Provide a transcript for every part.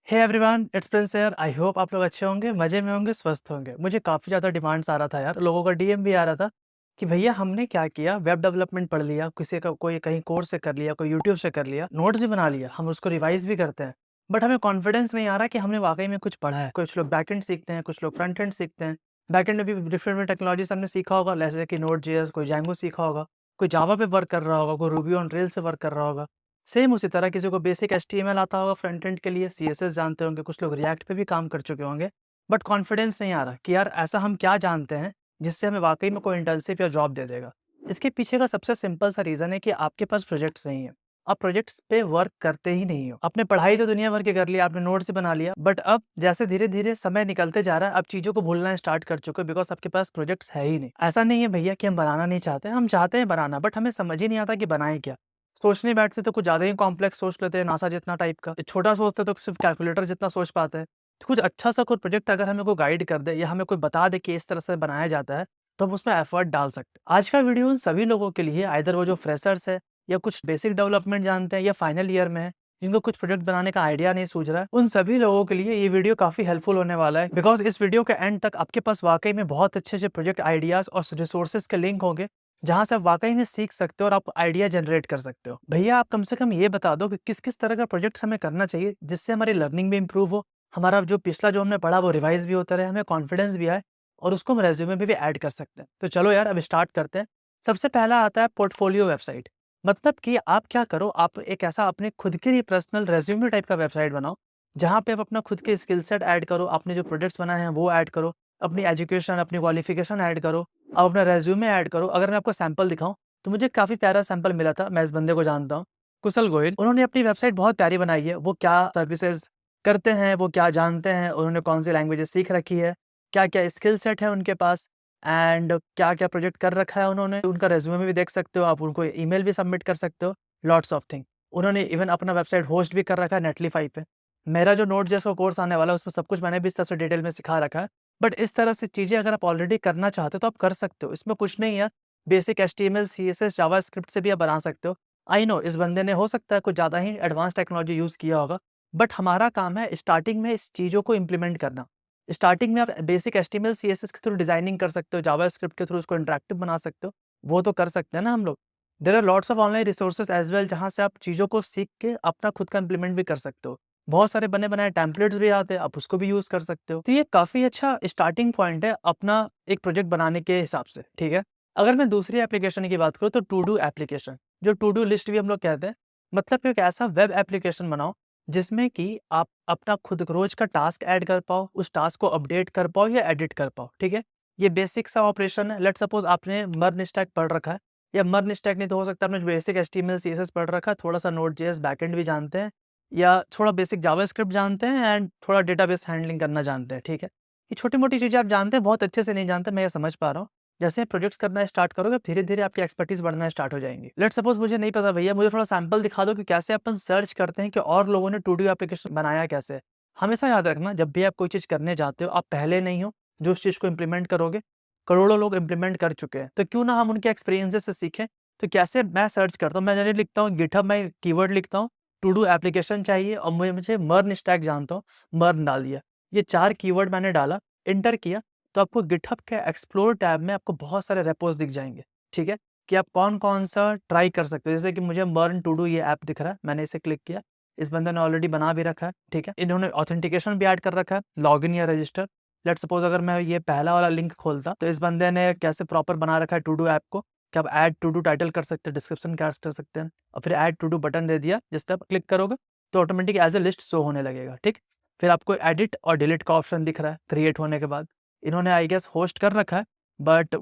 Hey everyone, it's Prince here. I hope आप लोग अच्छे होंगे, मज़े में होंगे, स्वस्थ होंगे। मुझे काफ़ी ज़्यादा डिमांड्स आ रहा था यार, लोगों का डीएम भी आ रहा था कि भैया हमने क्या किया, वेब डेवलपमेंट पढ़ लिया, किसी का कोई कहीं कोर्स से कर लिया, कोई यूट्यूब से कर लिया, नोट्स भी बना लिया, हम उसको रिवाइज़ भी करते हैं। बट हमें कॉन्फिडेंस नहीं आ रहा कि हमने वाक़ई में कुछ पढ़ा है। कुछ लोग बैकएंड सीखते हैं, कुछ लोग फ्रंट एंड सीखते हैं। बैकएंड में भी डिफरेंट टेक्नोलॉजीज़ हमने सीखा होगा, जैसे कि नोड जेएस, कोई जैंगो सीखा होगा, कोई जावा पे वर्क कर रहा होगा, कोई रूबी ऑन रेल्स से वर्क कर रहा होगा। सेम उसी तरह किसी को बेसिक एचटीएमएल आता होगा फ्रंट एंड के लिए, सीएसएस जानते होंगे, कुछ लोग रिएक्ट पे भी काम कर चुके होंगे। बट कॉन्फिडेंस नहीं आ रहा कि यार ऐसा हम क्या जानते हैं जिससे हमें वाकई में कोई इंटर्नशिप या जॉब दे देगा। इसके पीछे का सबसे सिंपल सा रीज़न है कि आपके पास प्रोजेक्ट्स नहीं है। आप प्रोजेक्ट्स पे वर्क करते ही नहीं हो। आपने पढ़ाई तो दुनिया भर की कर लिया, आपने नोट्स भी बना लिया, बट अब जैसे धीरे धीरे समय निकलते जा रहा है, अब चीज़ों को भूलना स्टार्ट कर चुके हो, बिकॉज आपके पास प्रोजेक्ट्स है ही नहीं। ऐसा नहीं है भैया कि हम बनाना नहीं चाहते, हम चाहते हैं बनाना, बट हमें समझ ही नहीं आता कि बनाएं क्या। सोचने बैठते तो कुछ ज़्यादा ही कॉम्प्लेक्स सोच लेते हैं, नासा जितना टाइप का। छोटा सोचते तो सिर्फ कैलकुलेटर जितना सोच पाते हैं। तो कुछ अच्छा सा कोई प्रोजेक्ट अगर हमें कोई गाइड कर दे या हमें कोई बता दे कि इस तरह से बनाया जाता है, तो हम उसमें एफर्ट डाल सकते हैं। आज का वीडियो उन सभी लोगों के लिए, आइदर वो जो फ्रेशर्स है या कुछ बेसिक डेवलपमेंट जानते हैं या फाइनल ईयर में है, जिनको कुछ प्रोजेक्ट बनाने का आइडिया नहीं सूझ रहा है, उन सभी लोगों के लिए ये वीडियो काफ़ी हेल्पफुल होने वाला है। बिकॉज इस वीडियो के एंड तक आपके पास वाकई में बहुत अच्छे अच्छे प्रोजेक्ट आइडियाज़ और रिसोर्सेज के लिंक होंगे, जहाँ से आप वाक़ई में सीख सकते हो और आप आइडिया जनरेट कर सकते हो। भैया आप कम से कम ये बता दो कि किस-किस तरह का प्रोजेक्ट्स हमें करना चाहिए, जिससे हमारी लर्निंग भी इम्प्रूव हो, हमारा जो पिछला जो हमने पढ़ा वो रिवाइज़ भी होता रहे, हमें कॉन्फिडेंस भी आए और उसको हम रिज़्यूमे में भी ऐड कर सकते हैं। तो चलो यार अब स्टार्ट करते हैं। सबसे पहला आता है पोर्टफोलियो वेबसाइट। मतलब कि आप क्या करो, आप एक ऐसा अपने खुद के लिए पर्सनल रिज़्यूमे टाइप का वेबसाइट बनाओ, जहाँ पे आप अपना खुद के स्किल सेट ऐड करो, आपने जो प्रोजेक्ट्स बनाए हैं वो ऐड करो, अपनी एजुकेशन, अपनी क्वालिफ़िकेशन ऐड करो, आप अपना रिज़्यूमे ऐड करो। अगर मैं आपको सैंपल दिखाऊँ, तो मुझे काफ़ी प्यारा सैंपल मिला था, मैं इस बंदे को जानता हूँ, कुशल गोयल। उन्होंने अपनी वेबसाइट बहुत प्यारी बनाई है, वो क्या सर्विसेज़ करते हैं, वो क्या जानते हैं, उन्होंने कौन-सी लैंग्वेजेज़ सीख रखी है, क्या-क्या स्किल सेट है उनके पास एंड क्या-क्या प्रोजेक्ट कर रखा है उन्होंने। उनका रिज़्यूमे भी देख सकते हो आप, उनको ईमेल भी सबमिट कर सकते हो, लॉट्स ऑफ थिंग। उन्होंने इवन अपना वेबसाइट होस्ट भी कर रखा है नेटलीफाई पे। मेरा जो नोट.जेएस का कोर्स आने वाला है, उसमें सब कुछ मैंने भी इस तरह से डिटेल में सिखा रखा है। बट इस तरह से चीज़ें अगर आप ऑलरेडी करना चाहते हो तो आप कर सकते हो, इसमें कुछ नहीं है। बेसिक एचटीएमएल, सीएसएस, जावास्क्रिप्ट से भी आप बना सकते हो। आई नो इस बंदे ने हो सकता है कुछ ज़्यादा ही एडवांस टेक्नोलॉजी यूज़ किया होगा, बट हमारा काम है स्टार्टिंग में इस चीज़ों को इम्प्लीमेंट करना। स्टार्टिंग में आप बेसिक एचटीएमएल, सीएसएस के थ्रू डिज़ाइनिंग कर सकते हो, जावास्क्रिप्ट के थ्रू उसको इंटरैक्टिव बना सकते हो, वो तो कर सकते हैं ना हम लोग। There are lots of online resources as well, जहाँ से आप चीज़ों को सीख के अपना खुद का इम्प्लीमेंट भी कर सकते हो। बहुत सारे बने-बनाए टेम्पलेट्स भी आते हैं, आप उसको भी यूज़ कर सकते हो। तो ये काफ़ी अच्छा स्टार्टिंग पॉइंट है अपना एक प्रोजेक्ट बनाने के हिसाब से, ठीक है? अगर मैं दूसरी एप्लीकेशन की बात करूँ तो टू डू एप्लीकेशन, जो टू डू लिस्ट भी हम लोग कहते हैं। मतलब कि एक ऐसा वेब एप्लीकेशन बनाओ जिसमें कि आप अपना खुद रोज़ का टास्क ऐड कर पाओ, उस टास्क को अपडेट कर पाओ या एडिट कर पाओ, ठीक है? ये बेसिक सा ऑपरेशन है। लेट्स सपोज़ आपने मर्न स्टैक पढ़ रखा है, या मर्न स्टैक नहीं तो हो सकता है आपने बेसिक एचटीएमएल, सीएसएस पढ़ रखा है, थोड़ा-सा नोड.जेएस बैकएंड भी जानते हैं, या थोड़ा बेसिक जावास्क्रिप्ट जानते हैं एंड थोड़ा डेटाबेस हैंडलिंग करना जानते हैं, ठीक है? ये छोटी-मोटी चीज़ें आप जानते हैं, बहुत अच्छे से नहीं जानते, मैं ये समझ पा रहा हूँ। जैसे प्रोजेक्ट्स करना स्टार्ट करोगे, धीरे-धीरे आपकी एक्सपर्टीज़ बढ़ना स्टार्ट हो जाएँगी। लेट्स सपोज़ मुझे नहीं पता भैया, मुझे थोड़ा सैंपल दिखा दो कि कैसे अपन सर्च करते हैं कि और लोगों ने टू डू एप्लीकेशन बनाया कैसे है? हमेशा याद रखना, जब भी आप कोई चीज़ करने जाते हो, आप पहले नहीं हो जो उस चीज़ को इम्प्लीमेंट करोगे। करोड़ों लोग इम्प्लीमेंट कर चुके हैं, तो क्यों ना हम उनके एक्सपीरियंसेस से सीखें। तो कैसे मैं सर्च करता हूँ, मैं जनरली लिखता हूँ गिटहब में कीवर्ड लिखता हूँ, टू डू एप्लीकेशन चाहिए और मुझे मर्न स्टैक जानता हूँ, मर्न डाल दिया। ये 4 कीवर्ड मैंने डाला, एंटर किया, तो आपको गिटहब के एक्सप्लोर टैब में आपको बहुत सारे रेपोज़ दिख जाएँगे, ठीक है? कि आप कौन-कौन सा ट्राई कर सकते हो। जैसे कि मुझे मर्न टू डू ये ऐप दिख रहा है, मैंने इसे क्लिक किया, इस बंदे ने ऑलरेडी बना भी रखा है, ठीक है? इन्होंने ऑथेंटिकेशन भी ऐड कर रखा है, लॉगिन या रजिस्टर। लेट्स सपोज़ अगर मैं ये पहला वाला लिंक खोलता, तो इस बंदे ने कैसे प्रॉपर बना रखा है टू डू ऐप को, कि आप ऐड टू डू टाइटल कर सकते हैं, डिस्क्रिप्शन कैड कर सकते हैं, और फिर ऐड टू डू बटन दे दिया, जिस पे आप क्लिक करोगे तो automatic as a list show होने लगेगा, ठीक? फिर आपको एडिट और डिलीट का ऑप्शन दिख रहा है क्रिएट होने के बाद। इन्होंने आई गेस होस्ट कर रखा है, बट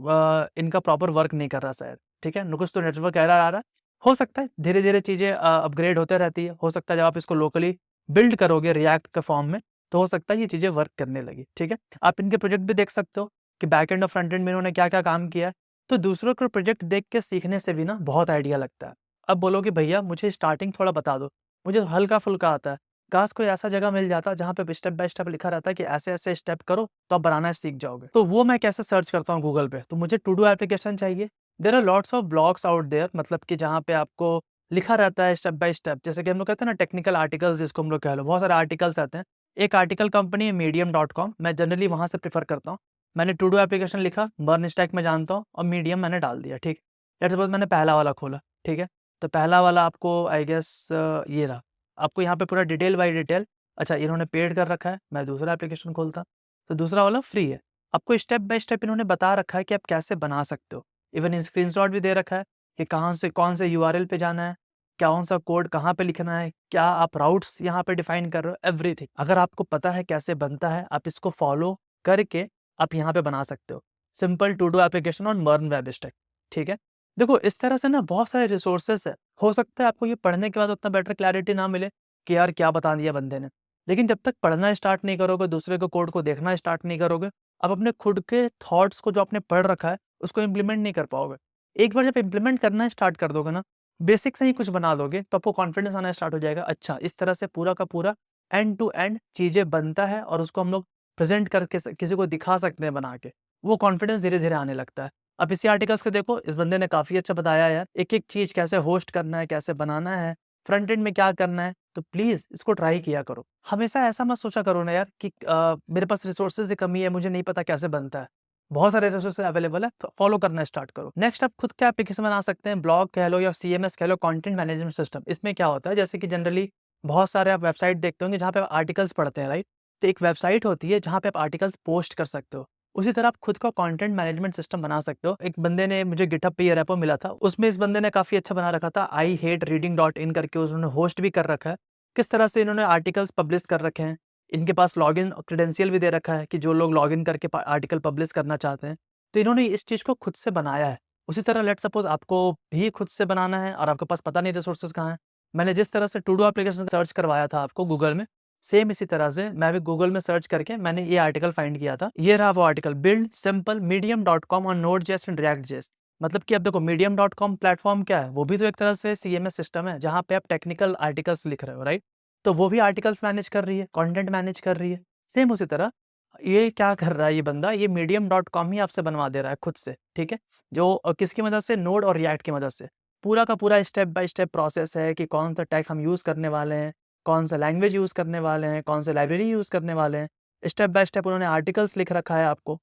इनका प्रॉपर वर्क नहीं कर रहा शायद, ठीक है? कुछ तो नेटवर्क एरर आ रहा है। हो सकता है धीरे-धीरे चीज़ें अपग्रेड होते रहती है। हो सकता है जब आप इसको लोकली बिल्ड करोगे रिएक्ट के फॉर्म में, तो हो सकता है ये चीज़ें वर्क करने लगी, ठीक है? आप इनके प्रोजेक्ट भी देख सकते हो कि बैकएंड और फ्रंट एंड में इन्होंने क्या-क्या काम किया है। तो दूसरों के प्रोजेक्ट देख के सीखने से भी ना बहुत आइडिया लगता है। अब बोलोगे भैया मुझे स्टार्टिंग थोड़ा बता दो, मुझे हल्का-फुल्का आता है। काश कोई ऐसा जगह मिल जाता जहाँ पे स्टेप बाय स्टेप लिखा रहता है कि ऐसे-ऐसे स्टेप करो तो आप बनाना सीख जाओगे। तो वो मैं कैसे सर्च करता हूँ गूगल पे? तो मुझे टू डू एप्लीकेशन चाहिए। There are lots of blogs out there, मतलब कि जहाँ पे आपको लिखा रहता है स्टेप बाय स्टेप। जैसे कि हम लोग कहते हैं ना टेक्निकल आर्टिकल्स, जिसको हम लोग कह लो, बहुत सारे आर्टिकल्स आते हैं। एक आर्टिकल कंपनी है medium.com, मैं जनरली वहाँ से प्रेफर करता हूँ। मैंने टू डू एप्लीकेशन लिखा, बर्न स्टैक में जानता हूँ और मीडियम मैंने डाल दिया, ठीक। लेट्स सपोज मैंने पहला वाला खोला, ठीक है। तो पहला वाला आपको आई गेस ये रहा। आपको यहाँ पे पूरा डिटेल बाय डिटेल, अच्छा इन्होंने पेड कर रखा है, मैं दूसरा एप्लीकेशन खोलता तो दूसरा वाला फ्री है। आपको स्टेप बाय स्टेप इन्होंने बता रखा है कि आप कैसे बना सकते हो। इवन स्क्रीनशॉट भी दे रखा है कि कहाँ से कौन से यूआरएल पे जाना है, कौन सा कोड कहाँ पे लिखना है, क्या आप राउट्स यहाँ पे डिफाइन कर रहे हो, एवरीथिंग। अगर आपको पता है कैसे बनता है, आप इसको फॉलो करके आप यहाँ पे बना सकते हो। Simple to do application on burn web stack, ठीक है। देखो इस तरह से ना बहुत सारे रिसोर्सेस है। हो सकता है आपको ये पढ़ने के बाद उतना बेटर क्लैरिटी ना मिले कि यार क्या बता दिया बंदे ने, लेकिन जब तक पढ़ना स्टार्ट नहीं करोगे, दूसरे के कोड को देखना स्टार्ट नहीं करोगे, आप अपने खुद के थॉट्स को जो आपने पढ़ रखा है उसको इम्प्लीमेंट नहीं कर पाओगे। एक बार जब इम्प्लीमेंट करना स्टार्ट कर दोगे ना, बेसिक से ही कुछ बना दोगे, तो आपको कॉन्फिडेंस आना स्टार्ट हो जाएगा। अच्छा इस तरह से पूरा का पूरा एंड टू एंड चीज़ें बनता है और उसको हम लोग प्रेज़ेंट करके किसी को दिखा सकते हैं बना के। वो कॉन्फिडेंस धीरे-धीरे आने लगता है। अब इसी आर्टिकल्स को देखो, इस बंदे ने काफ़ी अच्छा बताया यार, एक-एक चीज़ कैसे होस्ट करना है, कैसे बनाना है, फ्रंट एंड में क्या करना है, तो प्लीज़ इसको ट्राई किया करो। हमेशा ऐसा मत सोचा करो ना यार कि मेरे पास रिसोर्सेज़ की कमी है, मुझे नहीं पता कैसे बनता है। बहुत सारे रिसोर्सेज़ अवेलेबल है, तो फॉलो करना स्टार्ट करो। नेक्स्ट आप खुद का एप्लीकेशन बना सकते हैं, ब्लॉग कह लो या सीएमएस कह लो, कंटेंट मैनेजमेंट सिस्टम। इसमें क्या होता है, जैसे कि जनरली बहुत सारे आप वेबसाइट देखते होंगे जहाँ पे आप आर्टिकल्स पढ़ते हैं, राइट? तो एक वेबसाइट होती है जहाँ पे आप आर्टिकल्स पोस्ट कर सकते हो। उसी तरह आप खुद का कंटेंट मैनेजमेंट सिस्टम बना सकते हो। एक बंदे ने मुझे गिटहब पे ये रेपो मिला था, उसमें इस बंदे ने काफ़ी अच्छा बना रखा था, I hate reading dot in करके उन्होंने होस्ट भी कर रखा है। किस तरह से इन्होंने आर्टिकल्स पब्लिश कर रखे हैं, इनके पास लॉगिन क्रेडेंशियल भी दे रखा है कि जो लोग लॉगिन करके आर्टिकल पब्लिश करना चाहते हैं, तो इन्होंने इस चीज़ को खुद से बनाया है। उसी तरह लेट्स सपोज आपको भी खुद से बनाना है और आपके पास पता नहीं रिसोर्सेज कहाँ हैं। मैंने जिस तरह से टू डू एप्लीकेशन सर्च करवाया था आपको गूगल में, सेम इसी तरह से मैं भी गूगल में सर्च करके मैंने ये आर्टिकल फाइंड किया था। ये रहा वो article, build simple medium.com on Node.js and react.js। मतलब कि अब देखो medium.com प्लेटफॉर्म क्या है, वो भी तो एक तरह से सीएमएस सिस्टम है जहाँ पे आप टेक्निकल आर्टिकल्स लिख रहे हो, राइट? तो वो भी आर्टिकल्स मैनेज कर रही है, कंटेंट मैनेज कर रही है। सेम उसी तरह ये क्या कर रहा है ये बंदा, ये medium.com ही आपसे बनवा दे रहा है खुद से, ठीक है? जो किसकी मदद से, नोड और रिएक्ट की मदद से। पूरा का पूरा स्टेप बाय स्टेप प्रोसेस है कि कौन सा टैग हम यूज़ करने वाले हैं, कौन सा लैंग्वेज यूज़ करने वाले हैं, कौन सा लाइब्रेरी यूज़ करने वाले हैं। स्टेप बाय स्टेप उन्होंने आर्टिकल्स लिख रखा है आपको।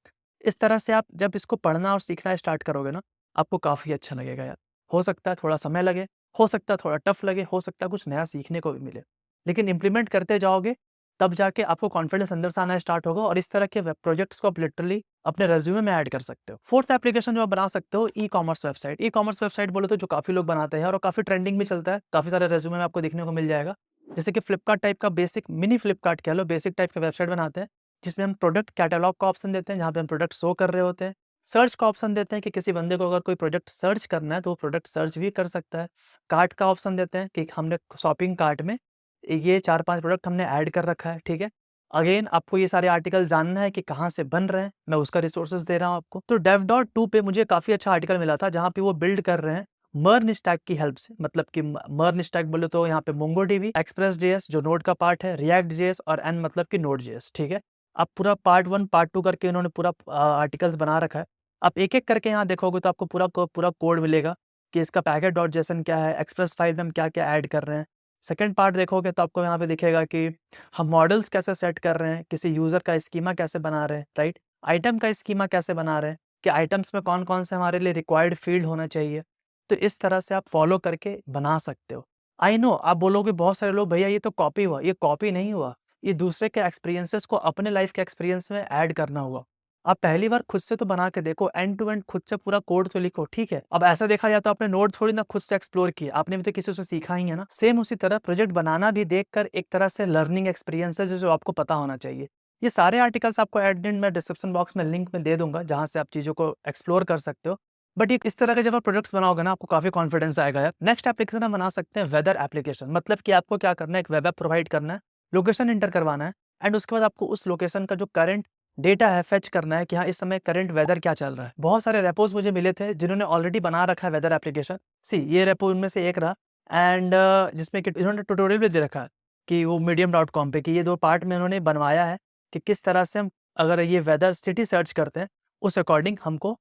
इस तरह से आप जब इसको पढ़ना और सीखना स्टार्ट करोगे ना, आपको काफ़ी अच्छा लगेगा यार। हो सकता है थोड़ा समय लगे, हो सकता है थोड़ा टफ लगे, हो सकता है कुछ नया सीखने को भी मिले। लेकिन इम्प्लीमेंट करते जाओगे, तब जाके आपको कॉन्फिडेंस अंदर से आना स्टार्ट होगा और इस तरह के वेब प्रोजेक्ट्स को आप लिटरली अपने रिज्यूमे में ऐड कर सकते हो। फोर्थ एप्लीकेशन जो आप बना सकते हो, ई-कॉमर्स वेबसाइट। ई-कॉमर्स वेबसाइट बोले तो जो काफ़ी लोग बनाते हैं और काफ़ी ट्रेंडिंग भी चलता है, काफ़ी सारे रिज्यूमे में आपको देखने को मिल जाएगा। जैसे कि फ्लिपकार्ट टाइप का बेसिक, मिनी फ्लिपकार्ट कह लो, बेसिक टाइप का वेबसाइट बनाते हैं, जिसमें हम प्रोडक्ट कैटलॉग का ऑप्शन देते हैं, जहाँ पे हम प्रोडक्ट शो कर रहे होते हैं। सर्च का ऑप्शन देते हैं कि किसी बंदे को अगर कोई प्रोडक्ट सर्च करना है, तो वो प्रोडक्ट सर्च भी कर सकता है। कार्ट का ऑप्शन देते हैं कि हमने शॉपिंग कार्ट में ये 4-5 प्रोडक्ट हमने ऐड कर रखा है, ठीक है? अगेन आपको ये सारे आर्टिकल जानना है कि कहाँ से बन रहे हैं, मैं उसका रिसोर्सेज़ दे रहा हूँ आपको। तो dev.to पे मुझे काफ़ी अच्छा आर्टिकल मिला था, जहाँ पे वो बिल्ड कर रहे हैं मर्न स्टैक की हेल्प से। मतलब कि मर्न स्टैक बोले तो यहाँ पे मोंगोडीबी, एक्सप्रेस.js जो नोड का पार्ट है, रिएक्ट.js और एन मतलब कि नोड.js, ठीक है? अब पूरा पार्ट 1, पार्ट 2 करके इन्होंने पूरा आर्टिकल्स बना रखा है। आप एक-एक करके यहाँ देखोगे तो आपको पूरा कोड मिलेगा कि इसका पैकेट.json क्या है, एक्सप्रेस फाइल में हम क्या-क्या ऐड कर रहे हैं। सेकंड पार्ट देखोगे तो आपको यहाँ पे दिखेगा कि हम मॉडल्स कैसे सेट कर रहे हैं, किसी यूज़र का स्कीमा कैसे बना रहे हैं, राइट? आइटम का स्कीमा कैसे बना रहे हैं, कि आइटम्स में कौन-कौन से हमारे लिए रिक्वायर्ड फ़ील्ड होना चाहिए। तो इस तरह से आप फ़ॉलो करके बना सकते हो। आई नो आप बोलोगे बहुत सारे लोग, भैया ये तो कॉपी हुआ, ये कॉपी नहीं हुआ। ये दूसरे के एक्सपीरियंसेस को अपने लाइफ़ के एक्सपीरियंस में ऐड करना हुआ। आप पहली बार खुद से तो बना के देखो, एंड टू एंड खुद से पूरा कोड तो लिखो, ठीक है? अब ऐसा देखा जाए तो आपने नोड थोड़ी ना खुद से एक्सप्लोर किया, आपने भी तो किसी से सीखा ही है ना। सेम उसी तरह प्रोजेक्ट बनाना भी देखकर एक तरह से लर्निंग एक्सपीरियंसेस है जो आपको पता होना चाहिए। ये सारे आर्टिकल्स आपको एट द एंड मैं डिस्क्रिप्शन बॉक्स में लिंक में दे दूँगा, जहाँ से आप चीज़ों को एक्सप्लोर कर सकते हो। बट ये इस तरह के जब आप प्रोडक्ट्स बनाओगे ना, आपको काफ़ी कॉन्फिडेंस आएगा यार। नेक्स्ट एप्लीकेशन हम बना सकते हैं वेदर एप्लीकेशन। मतलब कि आपको क्या करना है, एक वेब ऐप प्रोवाइड करना है, लोकेशन एंटर करवाना है एंड उसके बाद आपको उस लोकेशन का जो करंट डेटा है फेच करना है कि हाँ, इस समय करंट वेदर क्या चल रहा है। बहुत सारे रेपोज़ मुझे मिले थे जिन्होंने ऑलरेडी बना रखा है वेदर एप्लीकेशन। सी ये रेपो उनमें से एक रहा एंड जिसमें कि इन्होंने ट्यूटोरियल भी दे रखा है कि वो medium.com पे, कि ये 2 पार्ट में इन्होंने बनवाया है कि किस तरह से हम अगर ये वेदर सिटी सर्च करते हैं, उस अकॉर्डिंग हमको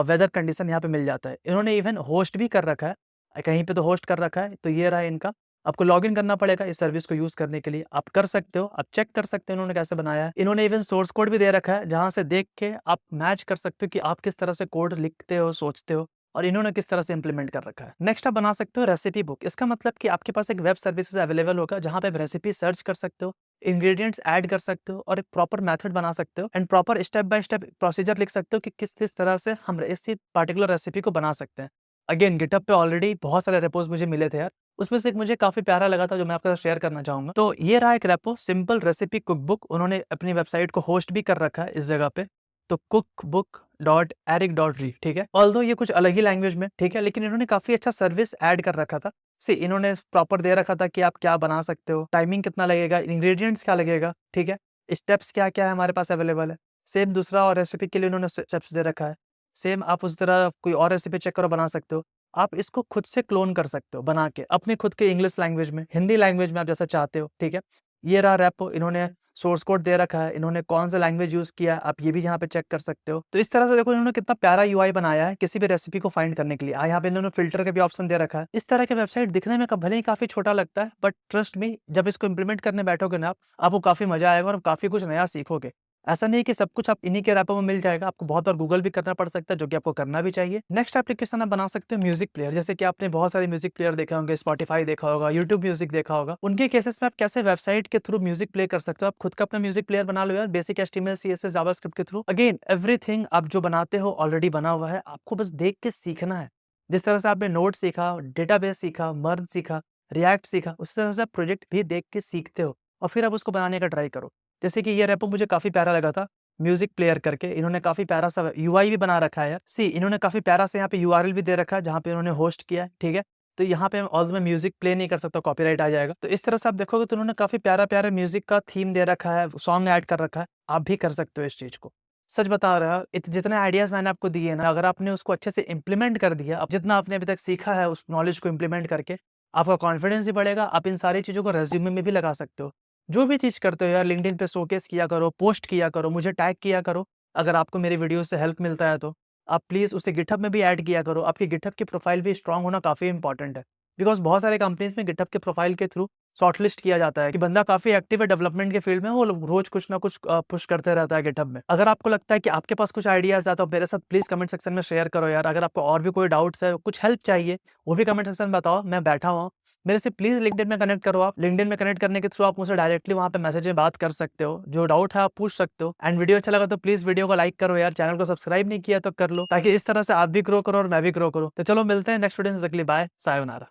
वेदर कंडीशन यहाँ पे मिल जाता है। इन्होंने इवन होस्ट भी कर रखा है, कहीं पे तो होस्ट कर रखा है, तो ये रहा इनका आपको लॉगिन करना पड़ेगा इस सर्विस को यूज़ करने के लिए। आप कर सकते हो, आप चेक कर सकते हो इन्होंने कैसे बनाया है। इन्होंने इवन सोर्स कोड भी दे रखा है, जहाँ से देख के आप मैच कर सकते हो कि आप किस तरह से कोड लिखते हो, सोचते हो और इन्होंने किस तरह से इम्प्लीमेंट कर रखा है। नेक्स्ट आप बना सकते हो रेसिपी बुक। इसका मतलब कि आपके पास एक वेब सर्विसेज़ अवेलेबल होगा, जहाँ पे आप रेसिपी सर्च कर सकते हो, इंग्रीडिएंट्स ऐड कर सकते हो और एक प्रॉपर मेथड बना सकते हो and proper step by step procedure लिख सकते हो कि किस तरह से हम इस पार्टिकुलर रेसिपी को बना सकते हैं। अगेन गिटहब पे ऑलरेडी बहुत सारे रेपोज़ मुझे मिले थे यार। उसमें से एक मुझे काफ़ी प्यारा लगा था जो मैं आपके साथ शेयर करना चाहूँगा। तो ये रहा एक रेपो सिंपल रेसिपी कुकबुक। उन्होंने अपनी वेबसाइट को होस्ट भी कर रखा है इस जगह पे। तो cookbook.eric.ri ठीक है। ऑल्दो ये कुछ अलग ही लैंग्वेज में ठीक है, लेकिन इन्होंने काफ़ी अच्छा सर्विस ऐड कर रखा था। इन्होंने प्रॉपर दे रखा था कि आप क्या बना सकते हो, टाइमिंग कितना लगेगा, इंग्रेडिएंट्स क्या लगेगा, ठीक है? स्टेप्स क्या-क्या है हमारे पास अवेलेबल है। सेम दूसरा और रेसिपी के लिए उन्होंने स्टेप्स दे रखा है। सेम आप उस तरह कोई और रेसिपी चेक करो बना सकते हो। आप इसको खुद से क्लोन कर सकते हो बना के, अपने खुद के इंग्लिश लैंग्वेज में, हिंदी लैंग्वेज में आप जैसा चाहते हो, ठीक है? ये रहा रेपो, इन्होंने सोर्स कोड दे रखा है, इन्होंने कौन-सा लैंग्वेज यूज़ किया है, आप ये भी यहाँ पे चेक कर सकते हो। तो इस तरह से देखो इन्होंने कितना प्यारा यूआई बनाया है किसी भी रेसिपी को फाइंड करने के लिए। यहाँ पे इन्होंने फ़िल्टर का भी ऑप्शन दे रखा है। इस तरह के वेबसाइट दिखने में भले ही काफ़ी छोटा लगता है, बट ट्रस्ट मी जब इसको इम्प्लीमेंट करने बैठोगे ना आप, आपको काफ़ी मज़ा आएगा और काफ़ी कुछ नया सीखोगे। ऐसा नहीं है कि सब कुछ आप इन्हीं के रैपर में मिल जाएगा, आपको बहुत बार गूगल भी करना पड़ सकता है, जो कि आपको करना भी चाहिए। नेक्स्ट एप्लीकेशन आप बना सकते हो म्यूज़िक प्लेयर, जैसे कि आपने बहुत सारे म्यूज़िक प्लेयर देखे होंगे, स्पॉटिफ़ाई देखा होगा, यूट्यूब म्यूज़िक देखा होगा। उनके केसेस में आप कैसे वेबसाइट के थ्रू म्यूज़िक प्ले कर सकते हो, आप खुद का अपना म्यूज़िक प्लेयर बना लो यार, बेसिक एचटीएमएल, सीएसएस, जावास्क्रिप्ट के थ्रू। अगेन एवरीथिंग आप जो बनाते हो ऑलरेडी बना हुआ है, आपको बस देख के सीखना है। जिस तरह से आपने नोड सीखा, डेटाबेस सीखा, मर्ज सीखा, रिएक्ट सीखा, उसी तरह से आप प्रोजेक्ट भी देख के सीखते हो और फिर आप उसको बनाने का ट्राई करो। जैसे कि ये रेपो मुझे काफ़ी प्यारा लगा था। म्यूजिक प्लेयर करके इन्होंने काफ़ी प्यारा सा यूआई भी बना रखा है यार। इन्होंने काफ़ी प्यारा सा यहाँ पे यूआरएल भी दे रखा है जहाँ पे इन्होंने होस्ट किया है, ठीक है? तो यहाँ पे ऑल्दो मैं म्यूजिक प्ले नहीं कर सकता, कॉपीराइट आ जाएगा। तो इस तरह से आप देखोगे तो उन्होंने काफ़ी प्यारा-प्यारा म्यूजिक का थीम दे रखा है, सॉन्ग ऐड कर रखा है। आप भी कर सकते हो इस चीज़ को। सच बता रहा हूँ, जितने आइडियाज़ मैंने आपको दिए ना, अगर आपने उसको अच्छे से इम्प्लीमेंट कर दिया, अब जितना आपने अभी तक सीखा है उस नॉलेज को इम्प्लीमेंट करके, आपका कॉन्फिडेंस भी बढ़ेगा, आप इन सारी चीज़ों को रेज़्यूमे में भी लगा सकते हो। जो भी चीज़ करते हो यार लिंक्डइन पे शोकेस किया करो, पोस्ट किया करो, मुझे टैग किया करो। अगर आपको मेरी वीडियो से हेल्प मिलता है तो, आप प्लीज़ उसे गिटहब में भी ऐड किया करो। आपकी गिटहब की प्रोफ़ाइल भी स्ट्रॉन्ग होना काफ़ी इम्पोर्टेंट है। बिकॉज़ बहुत सारे कंपनीज़ में गिटहब के प्रोफ़ाइल के थ्रू शॉर्टलिस्ट किया जाता है कि बंदा काफ़ी एक्टिव है डेवलपमेंट के फील्ड में, वो रोज़ कुछ ना कुछ पुश करते रहता है गिटहब में। अगर आपको लगता है कि आपके पास कुछ आइडियाज़ है तो मेरे साथ प्लीज़ कमेंट सेक्शन में शेयर करो यार। अगर आपको और भी कोई डाउट्स है, कुछ हेल्प चाहिए, वो भी कमेंट सेक्शन में बताओ, मैं बैठा हुआ हूँ। मेरे से प्लीज़ लिंक्डइन में कनेक्ट करो आप। लिंक्डइन में कनेक्ट करने के थ्रू आप मुझसे डायरेक्टली वहाँ पे मैसेज में बात कर सकते हो। जो डाउट है आप पूछ सकते हो एंड वीडियो अच्छा लगा तो प्लीज़ वीडियो को लाइक करो यार। चैनल को सब्सक्राइब नहीं किया तो कर लो, ताकि इस तरह से आप भी ग्रो करो और मैं भी ग्रो करूँ। तो चलो मिलते हैं नेक्स्ट वीडियो में, तब तक के लिए बाय, सायोनारा।